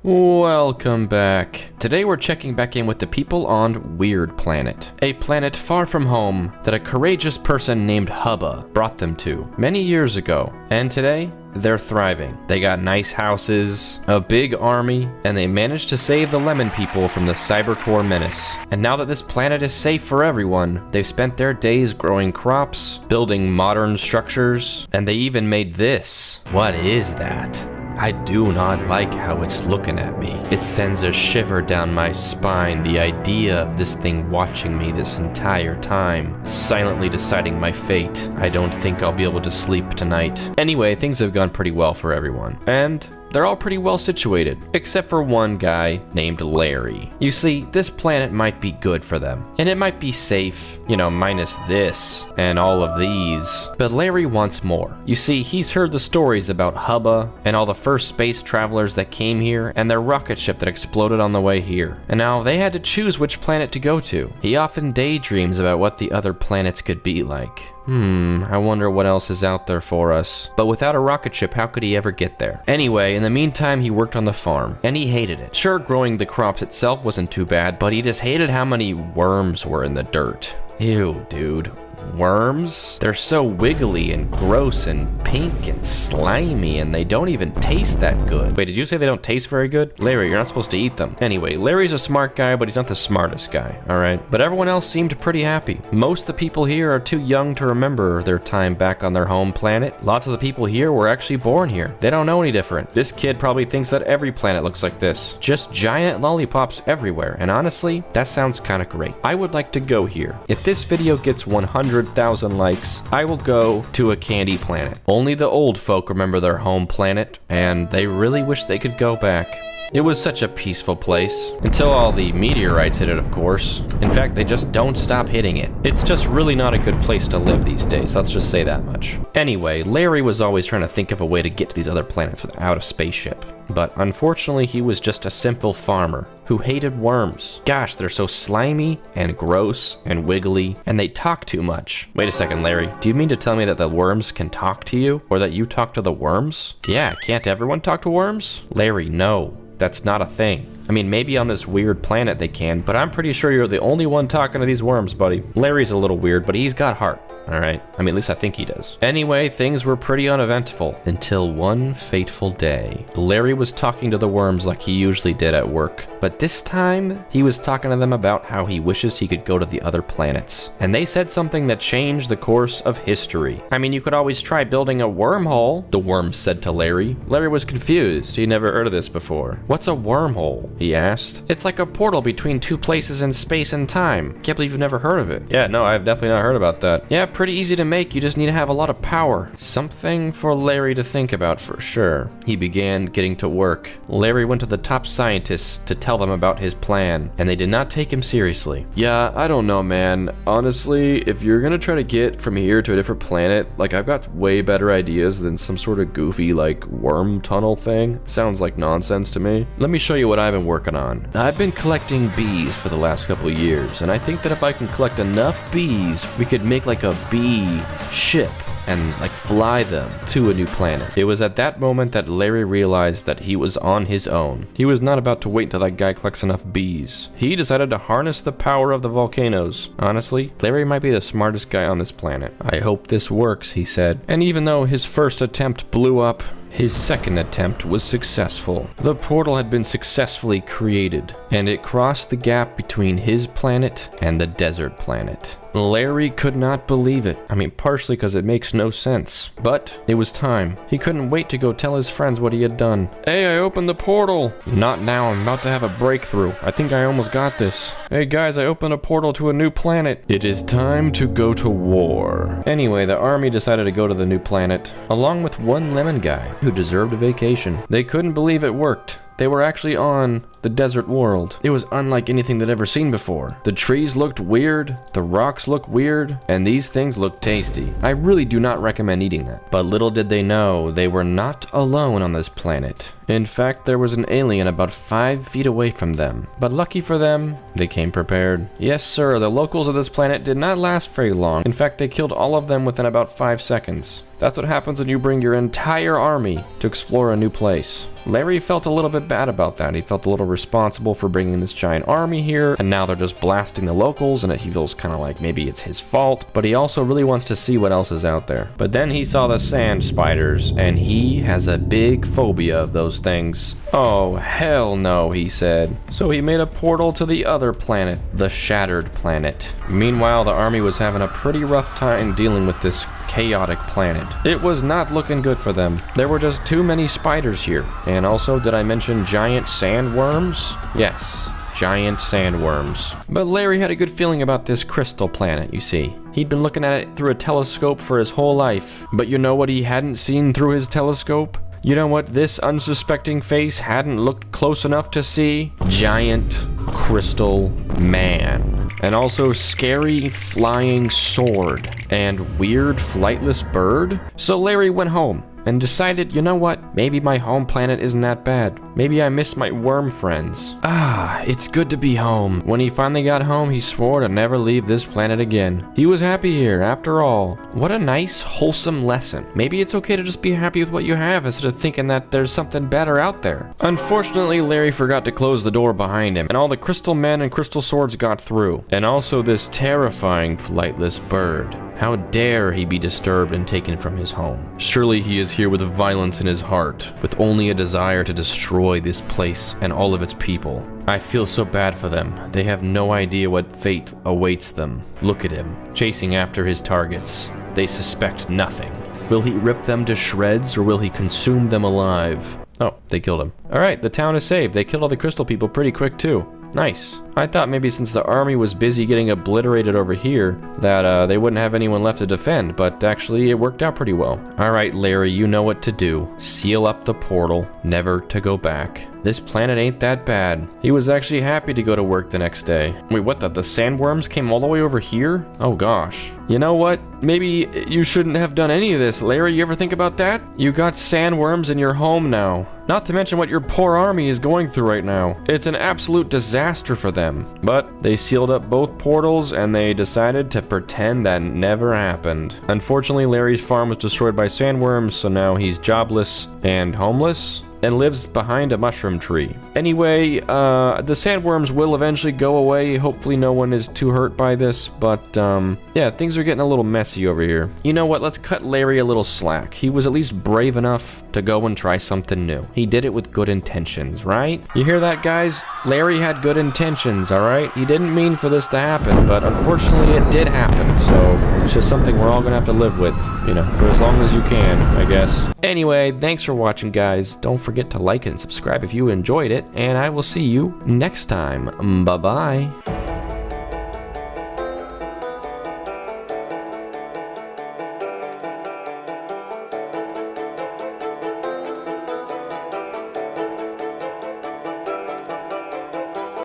Welcome back. Today we're checking back in with the people on Weird Planet, a planet far from home that a courageous person named Hubba brought them to many years ago. And today, they're thriving. They got nice houses, a big army, and they managed to save the lemon people from the cybercore menace. And now that this planet is safe for everyone, they've spent their days growing crops, building modern structures, and they even made this. What is that? I do not like how it's looking at me. It sends a shiver down my spine, the idea of this thing watching me this entire time, silently deciding my fate. I don't think I'll be able to sleep tonight. Anyway, things have gone pretty well for everyone. And they're all pretty well situated, except for one guy named Larry. You see, this planet might be good for them, and it might be safe, minus this and all of these. But Larry wants more. You see, he's heard the stories about Hubba and all the first space travelers that came here and their rocket ship that exploded on the way here. And now they had to choose which planet to go to. He often daydreams about what the other planets could be like. I wonder what else is out there for us. But without a rocket ship, how could he ever get there? Anyway, in the meantime, he worked on the farm, and he hated it. Sure, growing the crops itself wasn't too bad, but he just hated how many worms were in the dirt. Ew, dude. Worms? They're so wiggly and gross and pink and slimy, and they don't even taste that good. Wait, did you say they don't taste very good? Larry, you're not supposed to eat them. Anyway, Larry's a smart guy, but he's not the smartest guy, alright? But everyone else seemed pretty happy. Most of the people here are too young to remember their time back on their home planet. Lots of the people here were actually born here. They don't know any different. This kid probably thinks that every planet looks like this. Just giant lollipops everywhere, and honestly, that sounds kinda great. I would like to go here. If this video gets 100,000 likes, I will go to a candy planet. Only the old folk remember their home planet, and they really wish they could go back. It was such a peaceful place, until all the meteorites hit it, of course. In fact, they just don't stop hitting it. It's just really not a good place to live these days, let's just say that much. Anyway, Larry was always trying to think of a way to get to these other planets without a spaceship. But unfortunately, he was just a simple farmer who hated worms. Gosh, they're so slimy and gross and wiggly, and they talk too much. Wait a second, Larry. Do you mean to tell me that the worms can talk to you? Or that you talk to the worms? Yeah, can't everyone talk to worms? Larry, no. That's not a thing. I mean, maybe on this weird planet they can, but I'm pretty sure you're the only one talking to these worms, buddy. Larry's a little weird, but he's got heart. Alright, I mean, at least I think he does. Anyway, things were pretty uneventful until one fateful day. Larry was talking to the worms like he usually did at work, but this time he was talking to them about how he wishes he could go to the other planets. And they said something that changed the course of history. I mean, you could always try building a wormhole, the worms said to Larry. Larry was confused. He'd never heard of this before. What's a wormhole? He asked. It's like a portal between two places in space and time. Can't believe you've never heard of it. Yeah, no, I've definitely not heard about that. Yeah, pretty easy to make, you just need to have a lot of power. Something for Larry to think about for sure. He began getting to work. Larry went to the top scientists to tell them about his plan, and they did not take him seriously. Yeah, I don't know, man. Honestly, if you're gonna try to get from here to a different planet, I've got way better ideas than some sort of goofy, worm tunnel thing. Sounds like nonsense to me. Let me show you what I've been working on. I've been collecting bees for the last couple of years, and I think that if I can collect enough bees, we could make a bee ship and fly them to a new planet. It was at that moment that Larry realized that he was on his own. He was not about to wait until that guy collects enough bees. He decided to harness the power of the volcanoes. Honestly, Larry might be the smartest guy on this planet. I hope this works, he said. And even though his first attempt blew up, his second attempt was successful. The portal had been successfully created, and it crossed the gap between his planet and the desert planet. Larry could not believe it. I mean, partially because it makes no sense. But it was time. He couldn't wait to go tell his friends what he had done. Hey, I opened the portal. Not now, I'm about to have a breakthrough. I think I almost got this. Hey guys, I opened a portal to a new planet. It is time to go to war. Anyway, the army decided to go to the new planet, along with one lemon guy who deserved a vacation. They couldn't believe it worked. They were actually on the desert world. It was unlike anything they'd ever seen before. The trees looked weird, the rocks looked weird, and these things looked tasty. I really do not recommend eating that. But little did they know, they were not alone on this planet. In fact, there was an alien about 5 feet away from them. But lucky for them, they came prepared. Yes, sir, the locals of this planet did not last very long. In fact, they killed all of them within about 5 seconds. That's what happens when you bring your entire army to explore a new place. Larry felt a little bit bad about that. He felt a little responsible for bringing this giant army here, and now they're just blasting the locals, and he feels kind of like maybe it's his fault, but he also really wants to see what else is out there. But then he saw the sand spiders, and he has a big phobia of those things. Oh, hell no, he said. So he made a portal to the other planet, the Shattered Planet. Meanwhile, the army was having a pretty rough time dealing with this chaotic planet. It was not looking good for them. There were just too many spiders here. And also, did I mention giant sandworms? Yes, giant sandworms. But Larry had a good feeling about this crystal planet, you see. He'd been looking at it through a telescope for his whole life. But you know what he hadn't seen through his telescope? You know what this unsuspecting face hadn't looked close enough to see? Giant crystal man. And also scary flying sword. And weird flightless bird. So Larry went home and decided, you know what? Maybe my home planet isn't that bad. Maybe I miss my worm friends. Ah, it's good to be home. When he finally got home, he swore to never leave this planet again. He was happy here, after all. What a nice, wholesome lesson. Maybe it's okay to just be happy with what you have instead of thinking that there's something better out there. Unfortunately, Larry forgot to close the door behind him, and all the crystal men and crystal swords got through. And also this terrifying flightless bird. How dare he be disturbed and taken from his home? Surely he is here with violence in his heart, with only a desire to destroy this place and all of its people. I feel so bad for them. They have no idea what fate awaits them. Look at him, chasing after his targets. They suspect nothing. Will he rip them to shreds, or will he consume them alive? Oh, they killed him. Alright, the town is saved. They killed all the crystal people pretty quick too. Nice. I thought maybe since the army was busy getting obliterated over here, that they wouldn't have anyone left to defend, but actually it worked out pretty well. Alright, Larry, you know what to do. Seal up the portal, never to go back. This planet ain't that bad. He was actually happy to go to work the next day. Wait, what the sandworms came all the way over here? Oh gosh. You know what? Maybe you shouldn't have done any of this, Larry. You ever think about that? You got sandworms in your home now. Not to mention what your poor army is going through right now. It's an absolute disaster for them. But they sealed up both portals and they decided to pretend that never happened. Unfortunately, Larry's farm was destroyed by sandworms, so now he's jobless and homeless. And lives behind a mushroom tree. Anyway, the sandworms will eventually go away. Hopefully no one is too hurt by this, but yeah, things are getting a little messy over here. You know what, let's cut Larry a little slack. He was at least brave enough to go and try something new. He did it with good intentions, right? You hear that, guys? Larry had good intentions, alright? He didn't mean for this to happen, but unfortunately it did happen, so it's just something we're all gonna have to live with, you know, for as long as you can, I guess. Anyway, thanks for watching, guys. Don't forget to like and subscribe if you enjoyed it, and I will see you next time. Bye-bye.